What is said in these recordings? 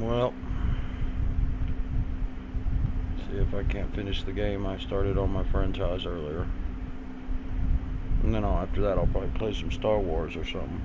Well, see if I can't finish the game I started on my friend's house earlier. And then after that I'll probably play some Star Wars or something.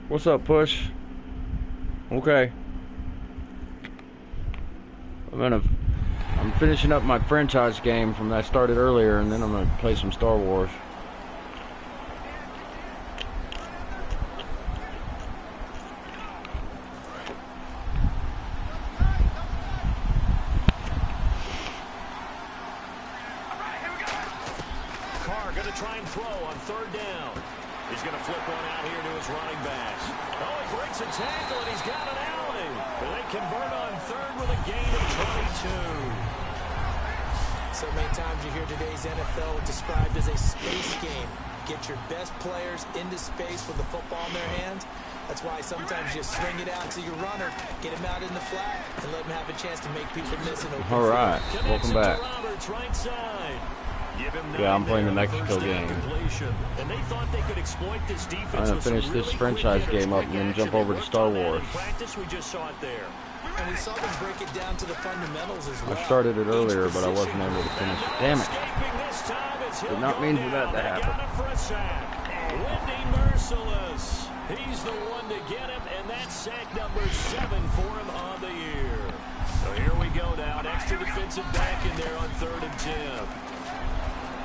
What's up, Push? Okay. I'm finishing up my franchise game from that I started earlier, and then I'm gonna play some Star Wars. Carr gonna try and throw on third down. He's gonna flip one out here to his running backs. Oh, he breaks a tackle and he's got an alley. But they convert on third with a gain of 22. So many times you hear today's NFL described as a space game. Get your best players into space with the football in their hands. That's why sometimes you swing it out to your runner, get him out in the flat, and let him have a chance to make people miss an open. All right, welcome back. Right side. Yeah, I'm playing the Mexico game. And they thought they could exploit this defense. I'm gonna finish this franchise game up and then jump over to Star Wars. Practice, we just saw it there. And we saw them break it down to the fundamentals as well. I started it earlier, but I wasn't able to finish it. Damn it. Did not mean for that to happen. Wendy Merciless. He's the one to get him, and that's sack number 7 for him on the year. So here we go now. Extra defensive back in there on 3rd and 10.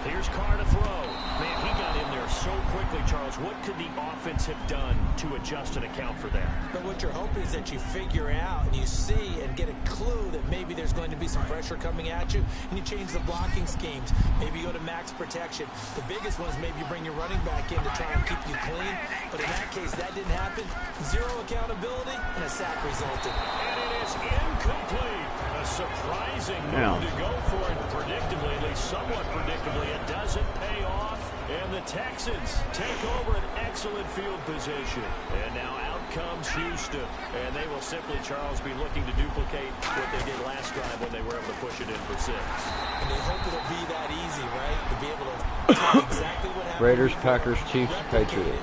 Here's Carr to throw. Man, he got in there so quickly, Charles. What could the offense have done to adjust and account for that? But what you're hoping is that you figure out and you see and get a clue that maybe there's going to be some pressure coming at you, and you change the blocking schemes. Maybe you go to max protection. The biggest one is maybe you bring your running back in to try and keep you clean. But in that case, that didn't happen. 0 accountability, and a sack resulted. And it is incomplete. A surprising move to go for it predictably, at least somewhat predictably. It doesn't pay off, and the Texans take over an excellent field position. And now out comes Houston, and they will simply, Charles, be looking to duplicate what they did last drive when they were able to push it in for 6. And they hope it'll be that easy, right? To be able to tell exactly what happened. Raiders, Packers, Chiefs, Patriots.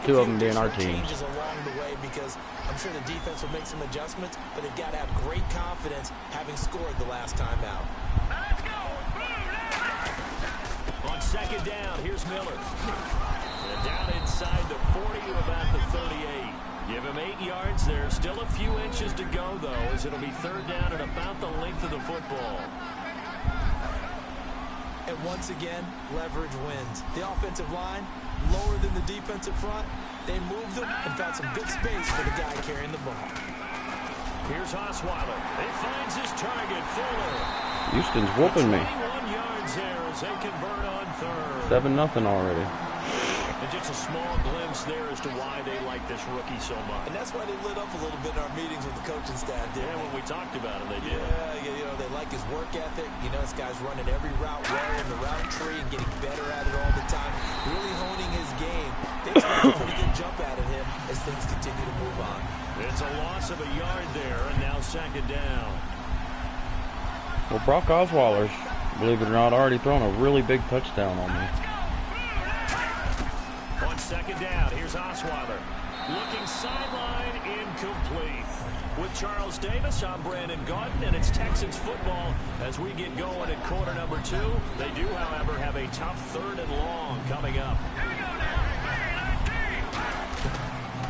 2 of them being our teams. Along the way, because I'm sure the defense will make some adjustments, but they've got to have great confidence having scored the last time out. Let's go. On 2nd down, here's Miller. And down inside the 40 to about the 38. Give him 8 yards there. Still a few inches to go, though, as it'll be 3rd down at about the length of the football. And once again, leverage wins. The offensive line, lower than the defensive front. They moved them and found some good space for the guy carrying the ball. Here's Osweiler. He finds his target, Fuller. Houston's whooping me. 21 yards there as they convert on 3rd. 7-0 already. And just a small glimpse there as to why they like this rookie so much. And that's why they lit up a little bit in our meetings with the coaching staff. Yeah, when we talked about him, they did. Yeah, you know, they like his work ethic. You know, this guy's running every route well in the route tree and getting better at it all the time. Really honing his game. They expect a pretty good jump out of him as things continue to move on. It's a loss of a yard there, and now 2nd down. Well, Brock Osweiler's, believe it or not, already thrown a really big touchdown on me. On 2nd down, here's Osweiler. Looking sideline, incomplete. With Charles Davis, I'm Brandon Gaudin, and it's Texans football as we get going at quarter number 2. They do, however, have a tough 3rd and long coming up.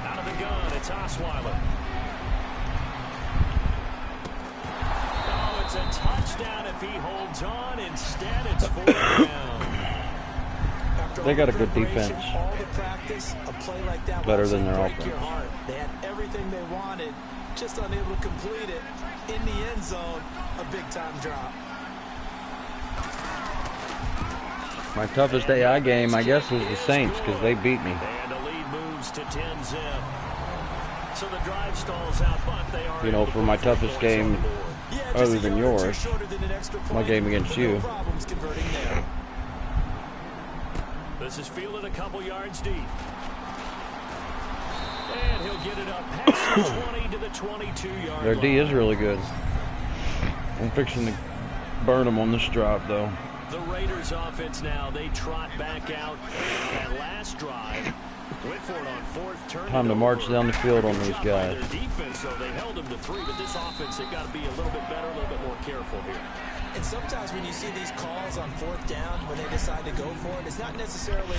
Out of the gun, it's Osweiler. It's a touchdown if he holds on. Instead, it's 4th down. They got a good defense. All the practice, a play like that Better than their offense. your heart. They had everything they wanted, just unable to complete it. In the end zone, a big-time drop. My toughest AI game, I guess, was the Saints because they beat me. And the lead moves to 10-zip. So the drive stalls out, but they are, you know, for my toughest game, other than yours, my game against you. This is fielded a couple yards deep. And he'll get it up past the 20 to the 22-yard line. Their D is really good. I'm fixing to burn them on this drive, though. The Raiders offense now, they trot back out that last drive. Went for it on 4th. Time to march down the field on these guys. Their defense, though, they held them to 3, but this offense, they've got to be a little bit better, a little bit more careful here. And sometimes when you see these calls on 4th down, when they decide to go for it, it's not necessarily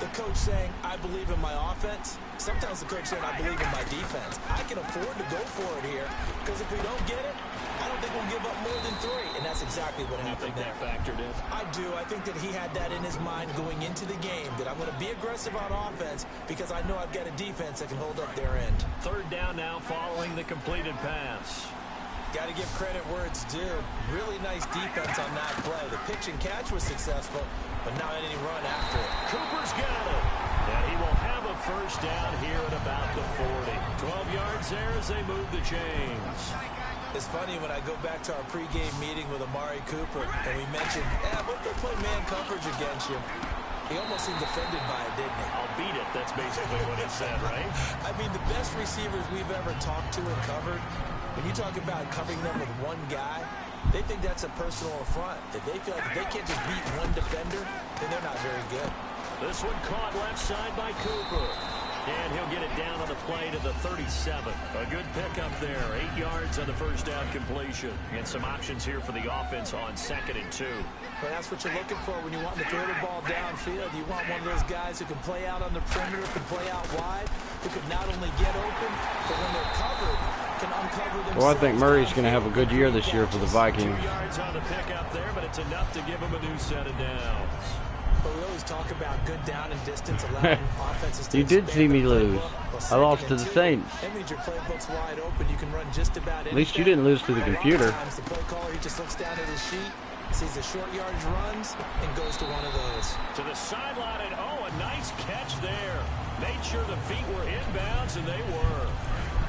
the coach saying, I believe in my offense. Sometimes the coach saying, I believe in my defense. I can afford to go for it here, because if we don't get it, I don't think we'll give up more than 3, and that's exactly what happened there. That factored in? I do. I think that he had that in his mind going into the game, that I'm going to be aggressive on offense because I know I've got a defense that can hold up their end. 3rd down now following the completed pass. Got to give credit where it's due. Really nice defense on that play. The pitch and catch was successful, but not any run after it. Cooper's got it. And he will have a 1st down here at about the 40. 12 yards there as they move the chains. It's funny when I go back to our pregame meeting with Amari Cooper, and we mentioned, what if they play man coverage against you? He almost seemed offended by it, didn't he? I'll beat it. That's basically what he said, right? I mean, the best receivers we've ever talked to and covered, when you talk about covering them with one guy, they think that's a personal affront. If they feel like if they can't just beat one defender, then they're not very good. This one caught left side by Cooper. And he'll get it down on the play to the 37. A good pickup there. 8 yards on the 1st down completion. And some options here for the offense on 2nd and 2. Well, that's what you're looking for when you want to throw the ball downfield. You want one of those guys who can play out on the perimeter, can play out wide, who can not only get open, but when they're covered, can uncover themselves. Well, I think Murray's going to have a good year this year for the Vikings. 2 yards on the pickup there, but it's enough to give him a new set of downs. But we always talk about good down and distance, allowing offenses to You did see me lose. I lost to the Saints. That means your playbook's wide open. You can run just about anything. At least you didn't lose to the computer. The play caller, he just looks down at his sheet, sees the short yardage runs, and goes to one of those. To the sideline, and a nice catch there. Made sure the feet were inbounds, and they were.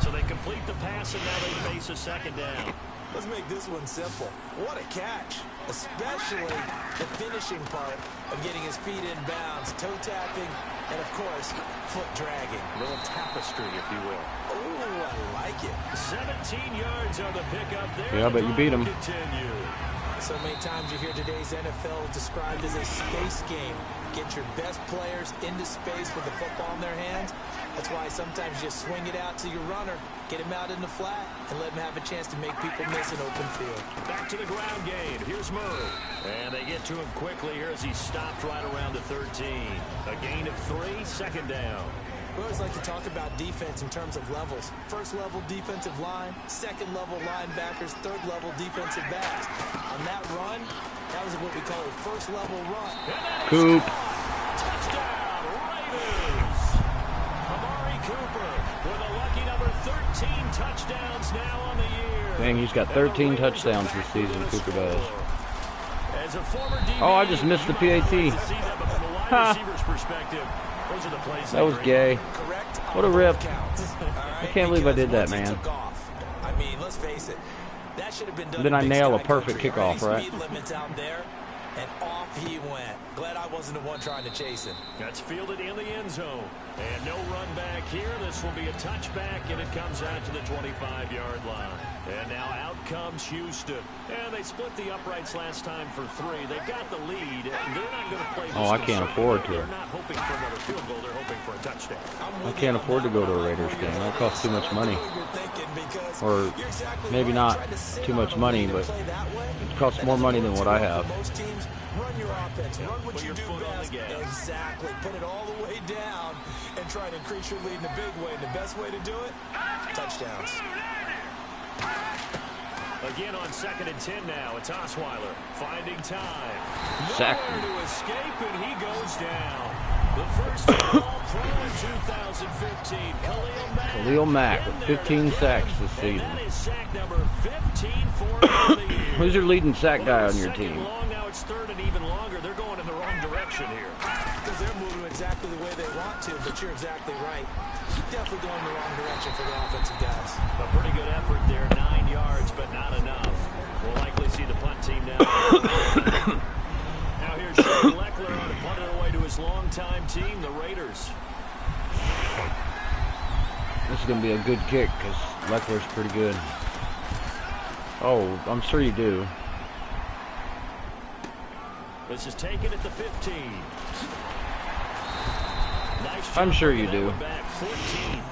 So they complete the pass, and now they face a 2nd down. Let's make this one simple. What a catch, especially the finishing part of getting his feet in bounds, toe tapping, and of course, foot dragging. A little tapestry, if you will. Oh, I like it. 17 yards on the pickup there. Yeah, but you beat him. Continue. So many times you hear today's NFL described as a space game. Get your best players into space with the football in their hands. That's why sometimes you swing it out to your runner, get him out in the flat, and let him have a chance to make people miss an open field. Back to the ground game. Here's Murray. And they get to him quickly here as he stopped right around the 13. A gain of 3, 2nd down. We always like to talk about defense in terms of levels. First level defensive line, second level linebackers, third level defensive backs. On that run, that was what we call a first level run. Coop. Touchdown, Raiders. Amari Cooper with a lucky number 13 touchdowns now on the year. Dang, he's got 13 touchdowns this season, Cooper does. As a former DB, Oh, I just missed the PAT. Ha. That was gay. What a rip. I can't believe I did that, man. I mean, let's face it. That should have been done. Then I nail a perfect kickoff, right? Speed limits out there, and off he went. Glad I wasn't the one trying to chase him. That's fielded in the end zone. And no run back here. This will be a touchback, and it comes out to the 25-yard line. And now out comes Houston. And they split the uprights last time for 3. They've got the lead. They're not going to play this. Oh, I can't afford to. They're not hoping for another field goal. They're hoping for a touchdown. I can't afford to go to a Raiders game. That costs too much money. Or maybe not too much money, but it costs more money than what I have. Most teams run your offense, run what you do best. Exactly. Put it all the way down and try to increase your lead in a big way. And the best way to do it? Touchdowns. Again on 2nd and 10 now. It's Osweiler finding time. Sack. Nowhere to escape, and he goes down. The first All-Pro in 2015. Khalil Mack with 15 sacks this season. That is sack number 15 for him in the year. Who's your leading sack guy on your team? Long, now it's 3rd and even longer. They're going in the wrong direction here. Because they're moving exactly the way they want to, but you're exactly right. Definitely going in the wrong direction for the offensive guys. A pretty good effort there. 9 yards, but not enough. We'll likely see the punt team now. Now here's Shane Leckler on to punt it away to his longtime team, the Raiders. This is going to be a good kick because Leckler's pretty good. Oh, I'm sure you do. This is taken at the 15. Nice I'm job sure you bringing do. that one back.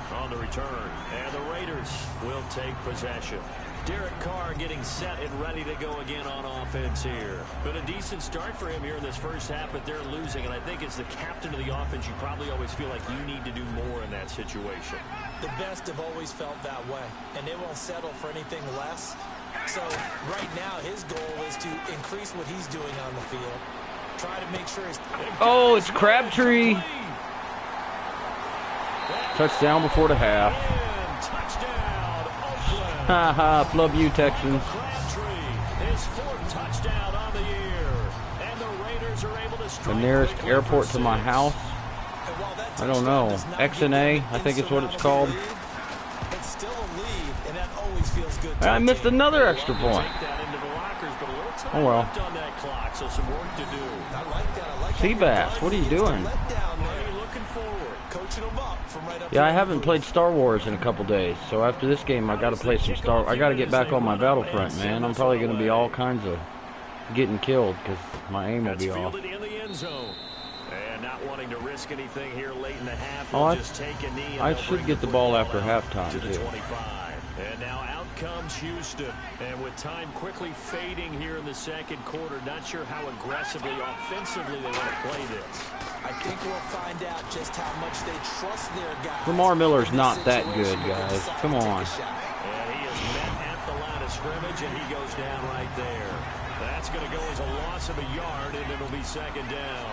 14 on the return. And the Raiders will take possession. Derek Carr getting set and ready to go again on offense here. Been a decent start for him here in this first half, but they're losing. And I think as the captain of the offense, you probably always feel like you need to do more in that situation. The best have always felt that way, and they won't settle for anything less. So right now, his goal is to increase what he's doing on the field. Try to make sure he's... Oh, it's Crabtree. Touchdown before the half. Touchdown, Oakland. Haha, love you, Texans. Crabtree, his 4th touchdown on the year. And the Raiders are able to strike The nearest quickly airport for to my 6. house. I don't know. X&A, I think it's what it's called. It's still a lead, and that always feels good. I missed another extra point. Take that into the lockers, but a little time Oh well. left on that clock, so some work to do. I like that. I like Seabass, what are you doing? Looking forward. Coaching them up from right up Yeah, I here. haven't played Star Wars in a couple days, so after this game, I gotta play some I gotta get back on my Battlefront, man. I'm probably gonna be all kinds of getting killed because my aim will That's be off. fielded in the end zone. And not wanting to risk anything here late in the half. Oh, Just take a knee and I they'll should bring get the ball football after out halftime, to the too. 25. And now out comes Houston. And with time quickly fading here in the second quarter, not sure how aggressively, offensively they want to play this. I think we'll find out just how much they trust their guys. Lamar Miller's not that good, guys. Come on. And he is met at the line of scrimmage, and he goes down right there. That's going to go as a loss of a yard, and it'll be 2nd down.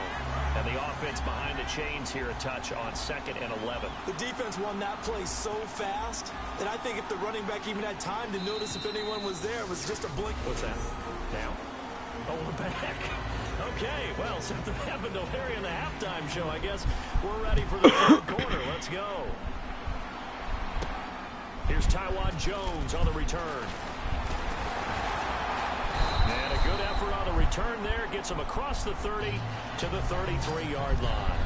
And the offense behind the chains here, a touch on 2nd and 11. The defense won that play so fast that I think if the running back even had time to notice if anyone was there, it was just a blink. What's that? Now? Oh, we're back. Okay, well, something happened to Larry in the halftime show, I guess. We're ready for the 3rd quarter. Let's go. Here's Taiwan Jones on the return. And a good effort on the return there. Gets him across the 30 to the 33-yard line.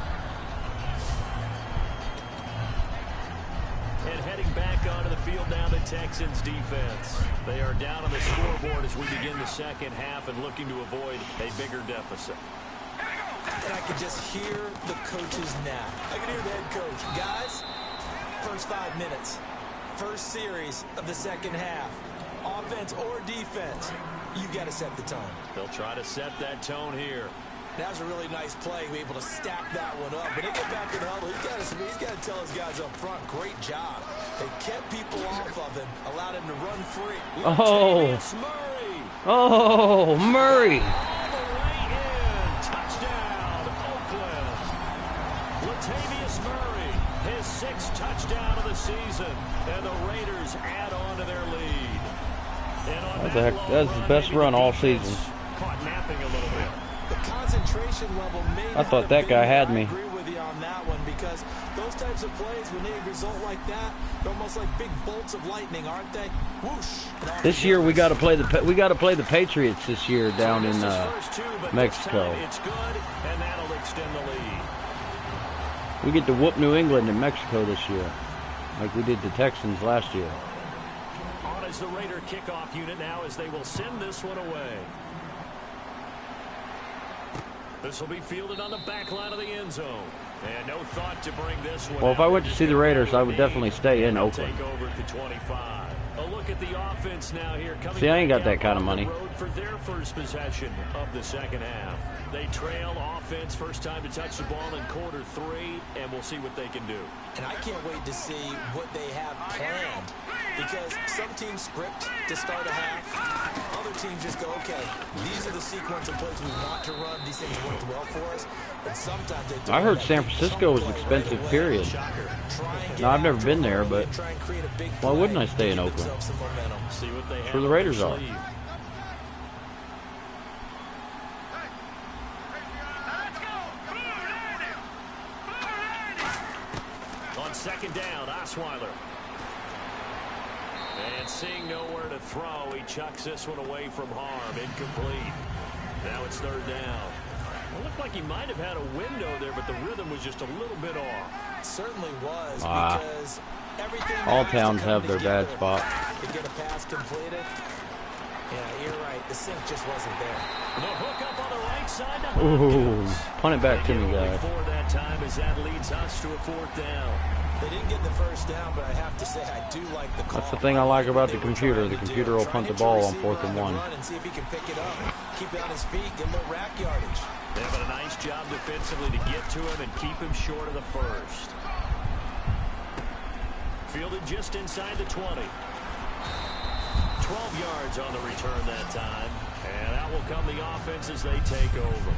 And heading back onto the field now, the Texans defense. They are down on the scoreboard as we begin the second half and looking to avoid a bigger deficit. And I could just hear the coaches now. I can hear the head coach. Guys, first 5 minutes. First series of the second half. Offense or defense, you've got to set the tone. They'll try to set that tone here. That was a really nice play, be able to stack that one up. But they get back in the huddle. He's got to tell his guys up front, great job. They kept people off of him, allowed him to run free. Oh. Murray. Oh, Murray. All the way in. Touchdown, Oakland. Latavius Murray, his 6th touchdown of the season. And the Raiders add on to their lead. And on That's the best run all season. Caught napping a little bit. The concentration level may I thought that guy had me. I agree with you on that one because those types of plays, when they result like that, they're almost like big bolts of lightning, aren't they? Whoosh. This year we got to play the Patriots this year down in Mexico. It's good, and that'll extend the lead. We get to whoop New England in Mexico this year, like we did the Texans last year. On is the Raider kickoff unit now as they will send this one away. This will be fielded on the back line of the end zone. And no thought to bring this one. Well, if I went to see the Raiders, I would definitely stay in Oakland. Take over at the 25. A look at the offense now here. See, I ain't got that kind of money. Road for their first possession of the second half. They trail offense, first time to touch the ball in quarter 3, and we'll see what they can do. And I can't wait to see what they have planned, because some teams script to start a half. Other teams just go, okay, these are the sequence of plays we want to run. These things worked well for us. And sometimes they I heard San Francisco was expensive, period. Now, I've never been there, but why wouldn't I stay in Oakland? See what they That's where the Raiders are. On second down, Osweiler. And seeing nowhere to throw, he chucks this one away from harm. Incomplete. Now it's third down. It looked like he might have had a window there, but the rhythm was just a little bit off. It certainly was, because everything all towns have their bad spot. To get a pass completed. Yeah, you're right. The sink just wasn't there. The hook up on the right side to Ooh, punt it back to me, guys. Before that time, as that leads us to a fourth down. They didn't get the first down, but I have to say I do like the call. That's the thing I like about the computer. The computer will punt the ball on 4th and 1. And see if he can pick it up, keep it on his feet, get a little rack yardage. They've done a nice job defensively to get to him and keep him short of the first. Fielded just inside the 20. 12 yards on the return that time. And out will come the offense as they take over.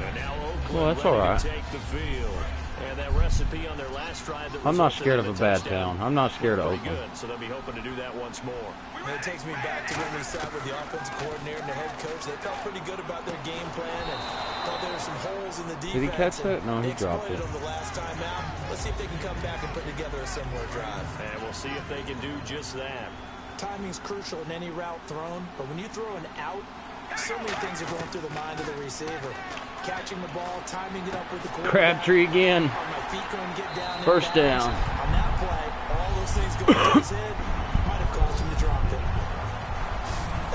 And now Oakland ready to take the field. And that recipe on their last drive that I'm not scared of a bad town. I'm not scared of Oakland. Good, so they'll be hoping to do that once more. And it takes me back to when we sat with the offensive coordinator and the head coach. They felt pretty good about their game plan and thought there were some holes in the defense. Did he catch that? No, he dropped it. Them the last time out. Let's see if they can come back and put together a similar drive. And we'll see if they can do just that. Timing's crucial in any route thrown, but when you throw an out, so many things are going through the mind of the receiver. Catching the ball, timing it up with the quarterback. Crabtree again. First down. On that play, all those things going through his head might have caused him to drop it.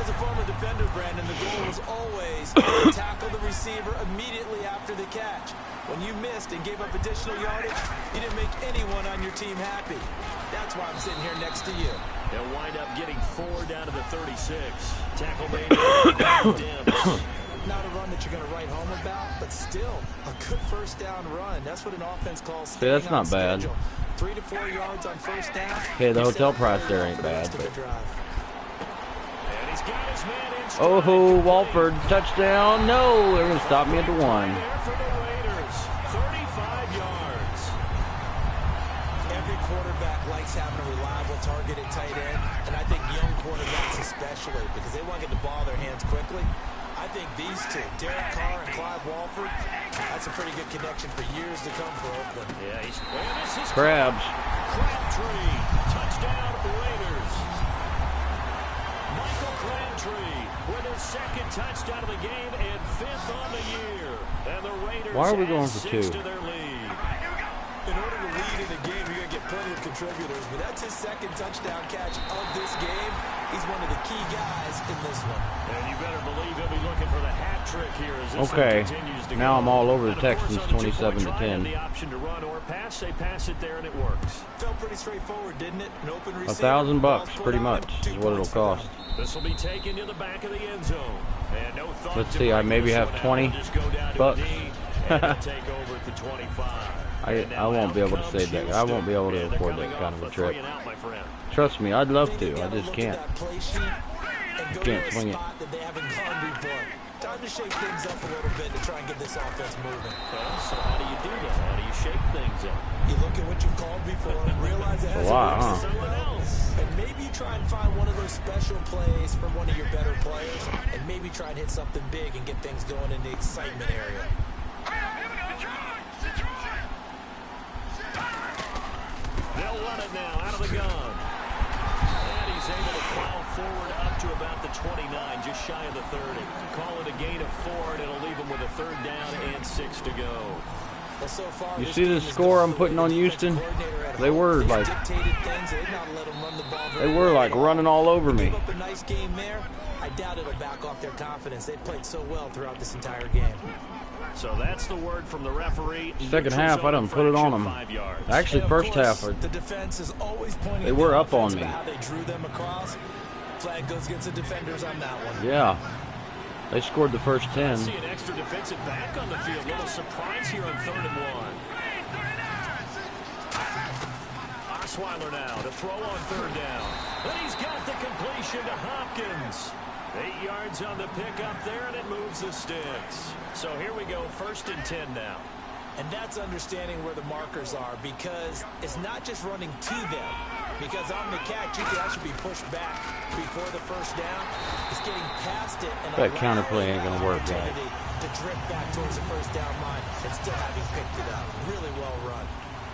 As a former defender, Brandon, the goal was always to tackle the receiver immediately after the catch. When you missed and gave up additional yardage, you didn't make anyone on your team happy. That's why I'm sitting here next to you. They'll wind up getting 4 down to the 36. Tackle made. Not a run that you're going to write home about, but still a good first down run. That's what an offense calls. See, that's not bad. 3 to 4 yards on first down. Okay, the hotel price there ain't bad, but. Oh, Walford, touchdown. No, they're going to stop me at the 1. 35 yards. Every quarterback likes having a reliable target at tight end, and I think young quarterbacks especially, because they want to get the ball in their hands quickly. I think these two, Derek Carr and Clive Walford, that's a pretty good connection for years to come for Oakland. Yeah, Crabs. Crabtree, touchdown Raiders. Michael Crabtree with his second touchdown of the game and 5th on the year. And the Raiders Why are we going for 2? to their lead. In order to lead in the game, you're going to get plenty of contributors, but that's his second touchdown catch of this game. He's one of the key guys in this one. And you better believe he'll be looking for the hat trick here as this okay, continues to now go. I'm all over the Texans, 27 to 10. The option to run or pass, they pass it there and it works. Felt pretty straightforward, didn't it? An open receiver. $1,000 pretty much is what it'll cost. This will be taken to the back of the end zone. And no thought. Let's see, I maybe have 20 bucks. Take over at the 25. I won't be able to save that. I won't be able to afford that kind of a trip. Trust me, I'd love to. I just can't. Can't swing it. Time to shake things up a little bit to try and get this offense moving. So how do you do that? How do you shake things up? You look at what you've called before, realize it has a lot, huh? Someone else. And maybe you try and find one of those special plays from one of your better players, and maybe try and hit something big and get things going in the excitement area. They'll run it now out of the gun. And he's able to plow forward up to about the 29, just shy of the 30. Call it a gain of 4, and it'll leave him with a 3rd down and 6 to go. Well, so far, You see the score I'm putting on Houston? They were like running all over me. Up a nice game there. I doubt it'll back off their confidence. They've played so well throughout this entire game. So that's the word from the referee. Second half, I done put it on them. Actually, first half, the defense is always pointing they were up on me. how they drew them across. Flag goes against the defenders on that one. Yeah. They scored the first 10. See an extra defensive back on the field. Little surprise here on 3rd and 1. Osweiler now to throw on 3rd down. And he's got the completion to Hopkins. 8 yards on the pickup there, and it moves the sticks. So here we go, 1st and 10 now. And that's understanding where the markers are, because it's not just running to them. Because on the catch, you can actually be pushed back before the 1st down. It's getting past it and that counterplay ain't gonna work, right? To drift back towards the 1st down line and still having picked it up. Really well run.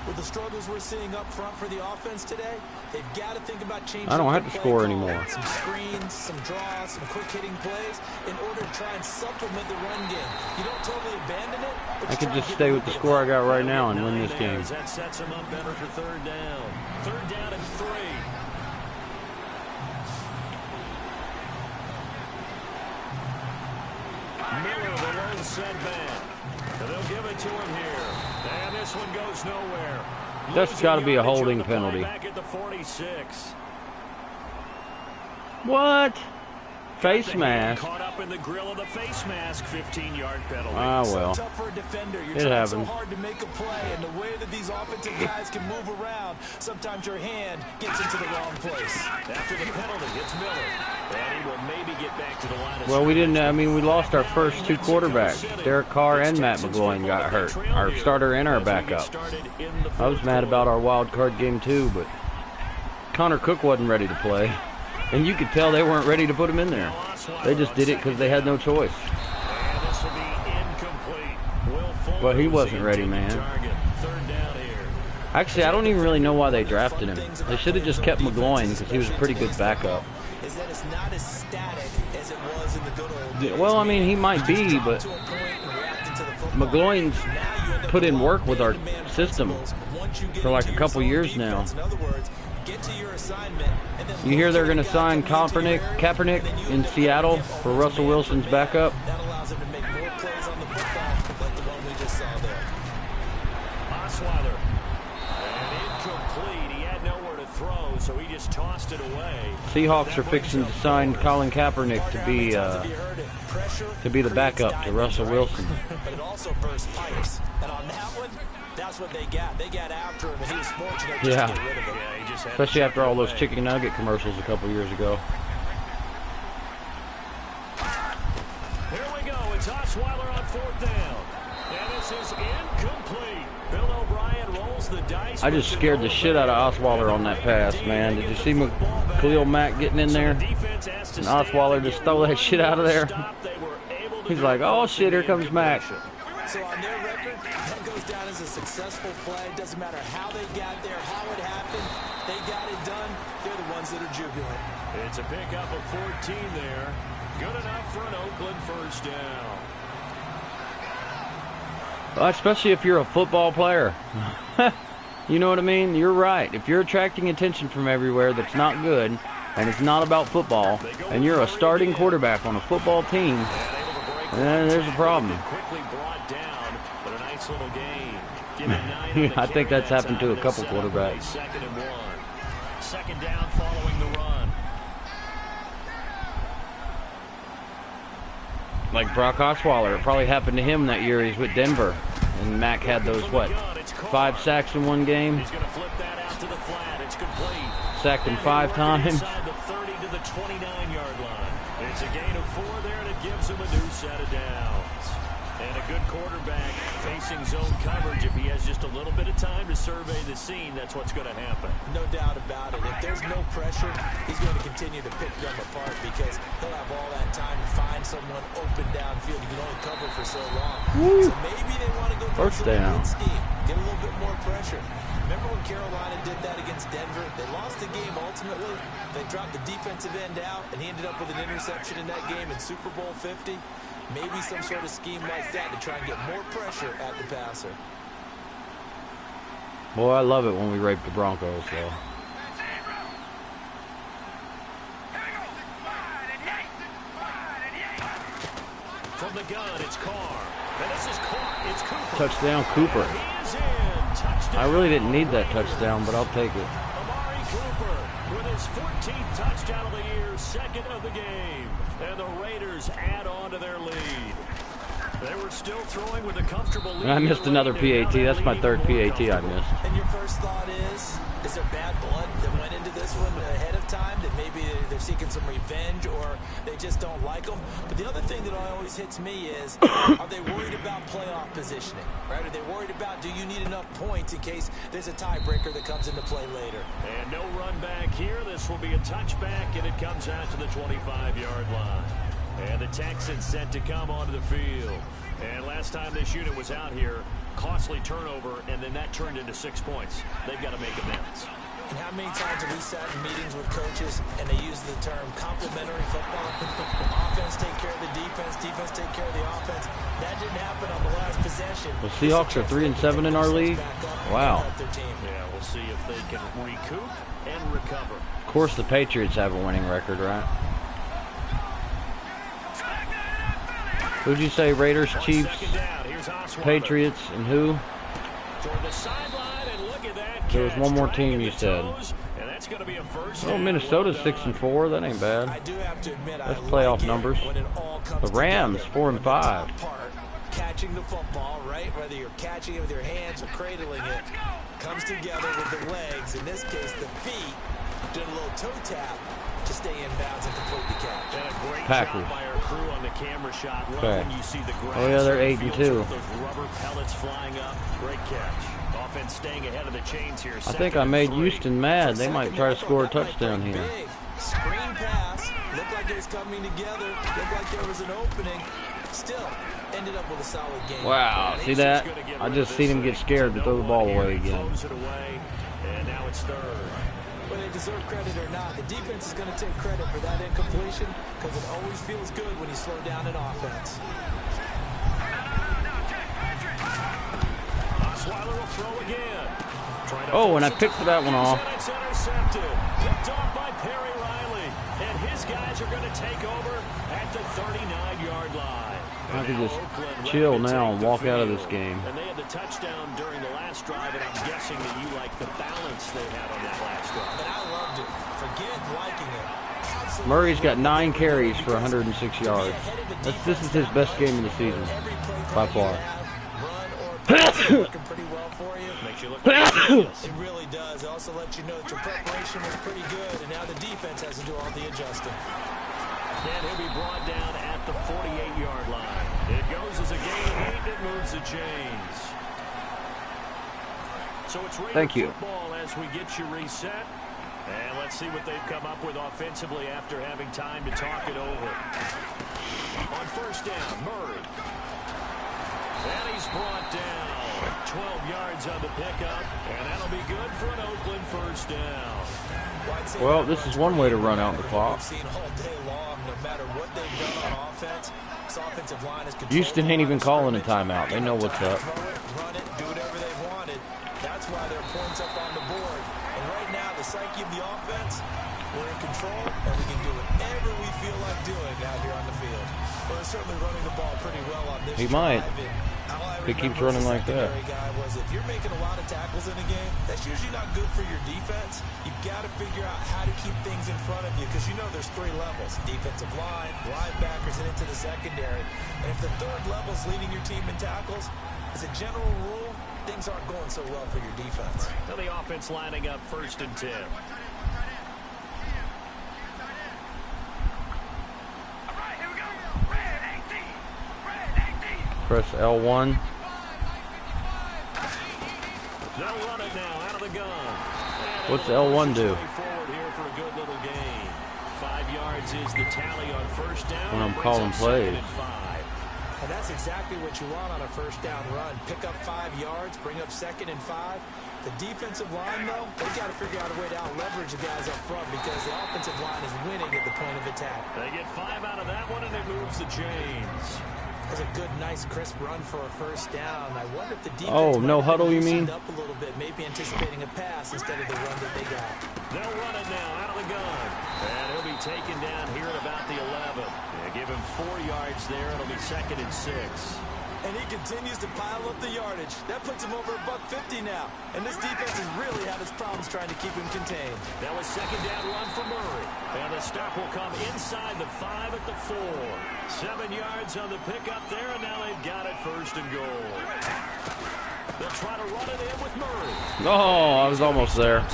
With the struggles we're seeing up front for the offense today, they've got to think about changing. I don't have to score anymore. Some screens, some draws, some quick hitting plays in order to try and supplement the run game. You don't totally abandon it. I could just stay with the score I got right now and win this game. That sets them up better for 3rd down. 3rd down and 3. Miller, the lone setback. They'll give it to him here. And this one goes nowhere. That's got to be a holding penalty. Back at the 46. What? Face mask. Caught up in the grill of the face mask. 15-yard penalty. Ah, well. So tough for a defender. You're it trying happens. so hard to make a play, and the way that these offensive guys can move around, sometimes your hand gets into the wrong place. After the penalty, it's Miller. And he will maybe get back to the line of Well, we didn't. I mean, we lost our first 2 quarterbacks. Derek Carr and Matt McGloin got hurt. Our starter and our backup. I was mad about our wild card game too, but Connor Cook wasn't ready to play, and you could tell they weren't ready to put him in there. They just did it because they had no choice. But he wasn't ready, man. Actually, I don't even really know why they drafted him. They should have just kept McGloin because he was a pretty good backup. Is that it's not as static as it was in the good old days. Well, I mean, he might be, but McGloin's put in work with our system for like a couple years now. You hear they're going to sign Kaepernick in Seattle for Russell Wilson's backup? That allows him to make more plays on the football like the one we just saw there. Osweiler. And incomplete. He had nowhere to throw, so he just tossed it away. Seahawks are fixing to sign Colin Kaepernick to be the backup to Russell Wilson. But it also burst pipes. And on that one, that's what they got. They got after him, and he was fortunate to get rid of him. Especially after all those chicken nugget commercials a couple years ago. Here we go. It's Osweiler on 4th down. And this is incomplete. Bill O'Brien rolls the dice. I just scared the shit out of Osweiler on that pass, man. Did you see Khalil Mack getting in there? And Osweiler just stole that shit out of there. He's like, oh shit, here comes Mack. So on their record, that goes down as a successful play. Doesn't matter how they got there, how it happened. They got it done. They're the ones that are jubilant. It's a pickup of 14 there. Good enough for an Oakland 1st down. Well, especially if you're a football player. You know what I mean? You're right. If you're attracting attention from everywhere that's not good, and it's not about football, and you're a starting quarterback on a football team, then there's a problem. Quickly brought down, but a nice little gain. I think that's happened to a couple quarterbacks. 2nd and 1. 2nd down following the run. Like Brock Osweiler, it probably happened to him that year he's with Denver. And Mack had those, what, 5 sacks in one game? He's going to flip that out to the flat. It's complete. Sacked him 5 times. Inside the 30 to the 29-yard line. It's a gain of 4 there, and it gives him a new set of downs. And a good quarterback facing zone coverage. If he has just a little bit of time to survey the scene, that's what's going to happen. No doubt about it. If there's no pressure, he's going to continue to pick them apart because he'll have all that time to find someone open downfield. You can only cover for so long. Woo. So maybe they want to go for First down. good scheme, get a little bit more pressure. Remember when Carolina did that against Denver? They lost the game ultimately. They dropped the defensive end out, and he ended up with an interception in that game in Super Bowl 50. Maybe some sort of scheme like that to try and get more pressure at the passer. Boy, I love it when we rape the Broncos, though. From the gun, it's Carr. And this is Carr. It's Cooper. Touchdown, Cooper. He is in. Touchdown. I really didn't need that touchdown, but I'll take it. Amari Cooper. with his 14th touchdown of the year, second of the game. And the Raiders add on to their lead. They were still throwing with a comfortable lead. And I missed another PAT. That's my third PAT I missed. And your first thought is there bad blood that went into this one ahead of time, that maybe they're seeking some revenge or they just don't like them? But the other thing that always hits me is, are they worried about playoff positioning? Right? Are they worried about, do you need enough points in case there's a tiebreaker that comes into play later? And no run back here. This will be a touchback, and it comes out to the 25-yard line. And the Texans set to come onto the field. And last time this unit was out here, costly turnover, and then that turned into 6 points. They've got to make amends. And how many times have we sat in meetings with coaches and they use the term complementary football? Offense take care of the defense, defense take care of the offense. That didn't happen on the last possession. The Seahawks are 3-7 in our league. Wow. Yeah, we'll see if they can recoup and recover. Of course, the Patriots have a winning record, right? Who'd you say? Raiders, Chiefs, Patriots, and who? There was one more team you said. Oh, Minnesota's 6-4. That ain't bad. That's playoff numbers. The Rams 4-5. Catching the football, right? Whether you're catching it with your hands or cradling it, comes together with the legs. In this case, the feet. Did a little toe tap to stay in bounds and complete the catch. And a great Packers. job by our crew on the camera shot. Okay. When you see the Oh yeah, they're 8-2. those rubber pellets flying up. Great catch. Offense staying ahead of the chains here. I think I made Houston mad. They might try to score a touchdown here. Big screen pass. Looked like it was coming together. Looked like there was an opening. Still ended up with a solid game. Wow, see that? I just seen him get scared and throw the ball away again. And now it's third. Whether they deserve credit or not, the defense is going to take credit for that incompletion because it always feels good when you slow down an offense. Osweiler will throw again. Oh, and I picked that one off. It's intercepted. Picked off by Perry Riley. And his guys are going to take over at the 39-yard line. I can just chill now and walk out of this game. And they had the touchdown during the last drive, and I'm guessing that you like the balance they had on that last drive. And I loved it. Forget liking it. Absolutely. Murray's got 9 carries for 106 yards. This is his best game of the season, by far. Working pretty well for you. Makes you look like It really does. It also lets you know that your preparation was pretty good, and now the defense has to do all the adjusting. And he'll be brought down at the 48-yard line. It goes as a gain of 8. It moves the chains. So it's Raider football as we get you reset. And let's see what they've come up with offensively after having time to talk it over. On first down, Murray. And he's brought down. 12 yards on the pickup. And that'll be good for an Oakland first down. Well, this is one way to run out the clock. Houston ain't even calling a timeout. They know what's up. Run it, do whatever they wanted. That's why there are points up on the board. And right now, the psyche of the offense, we're in control, and we can do whatever we feel like doing out here on the field. Well, they're certainly running the ball pretty well on this He drive. might. He keeps running like that. Guy was, if you're making a lot of tackles in a game, that's usually not good for your defense. You've got to figure out how to keep things in front of you because you know there's 3 levels. Defensive line, linebackers, and into the secondary. And if the 3rd level's leading your team in tackles, as a general rule, things aren't going so well for your defense. Now the offense lining up first and 10. Press L1. They'll run it now out of the gun. What's L1 do? Forward here for a good little gain. 5 yards is the tally on first down. When I'm calling plays. And that's exactly what you want on a first down run. Pick up 5 yards, bring up 2nd and 5. The defensive line, though, they've got to figure out a way to out-leverage the guys up front because the offensive line is winning at the point of attack. They get 5 out of that one, and it moves the chains. That's a good, nice, crisp run for a first down. I wonder if the defense no huddle, you mean? up a little bit, maybe anticipating a pass instead of the run that they got. They'll run it now out of the gun. And he'll be taken down here at about the 11. They give him 4 yards there. It'll be 2nd and 6. And he continues to pile up the yardage. That puts him over $150 now, and this defense has really had its problems trying to keep him contained. That was second down run for Murray. And the stop will come inside the 5 at the 4. 7 yards on the pickup there, and now they've got it first and goal. They'll try to run it in with Murray. Oh, I was almost there.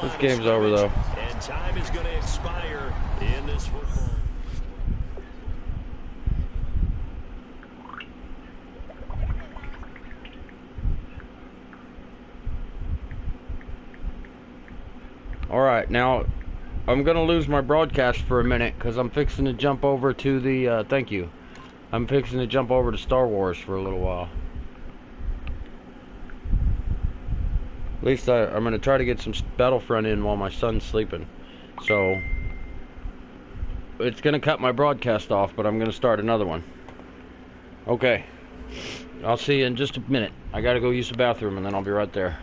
This game's over, though. And time is going to expire in this football. Alright, now I'm going to lose my broadcast for a minute because I'm fixing to jump over to the, thank you. I'm fixing to jump over to Star Wars for a little while. At least I'm going to try to get some Battlefront in while my son's sleeping. So, it's going to cut my broadcast off, but I'm going to start another one. Okay. I'll see you in just a minute. I got to go use the bathroom and then I'll be right there.